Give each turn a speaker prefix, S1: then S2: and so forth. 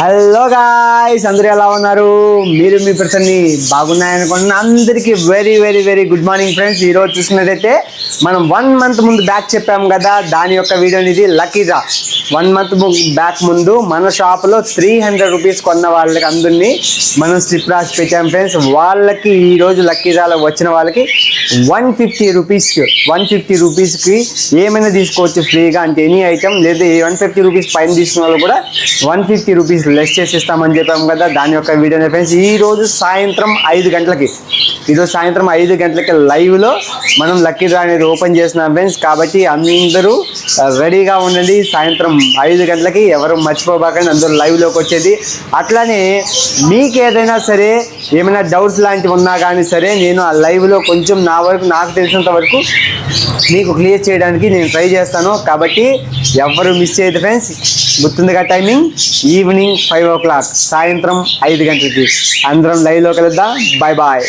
S1: Hello guys, అందరూ ఎలా ఉన్నారు? మీరు మీ పర్సన్ని బాగున్నాయనుకుంటున్నా. అందరికీ very very very good morning friends. ఈరోజు చూసినట్టయితే మనం 1 month ముందు బ్యాక్ చెప్పాము కదా, దాని యొక్క వీడియోని ఇది లక్కీ డ్రా. 1 month బ్యాక్ ముందు మన షాప్లో 300 రూపీస్ కొన్న వాళ్ళకి అందరినీ మనం స్లిప్ రాసి పెట్టాం ఫ్రెండ్స్. వాళ్ళకి ఈరోజు లక్కీ డ్రాలో వచ్చిన వాళ్ళకి 150 రూపీస్కి ఏమైనా తీసుకోవచ్చు ఫ్రీగా, అంటే ఎనీ ఐటమ్. లేదా 150 రూపీస్ పైన తీసుకున్న వాళ్ళు కూడా 150 రూపీస్ లెస్ చేసి ఇస్తామని చెప్పాము కదా, దాని యొక్క వీడియోనే ఫ్రెండ్స్. ఈరోజు సాయంత్రం 5 గంటలకి లైవ్లో మనం లక్కీ డ్రా అనేది ఓపెన్ చేస్తున్నాం ఫ్రెండ్స్. కాబట్టి అందరూ రెడీగా ఉండండి. సాయంత్రం 5 గంటలకి ఎవరు మర్చిపోబాకండి, అందరూ లైవ్లోకి వచ్చేది. అట్లానే మీకు ఏదైనా సరే ఏమైనా డౌట్స్ లాంటివి ఉన్నా కానీ సరే, నేను ఆ లైవ్లో కొంచెం నాకు తెలిసినంత వరకు మీకు క్లియర్ చేయడానికి నేను ట్రై చేస్తాను. కాబట్టి ఎవరు మిస్ చేయదు ఫ్రెండ్స్. గుర్తుందిగా టైమింగ్ ఈవినింగ్ 5 o'clock, సాయంత్రం 5 గంటలకి అందరం లైవ్లో కలుద్దాం. Bye bye.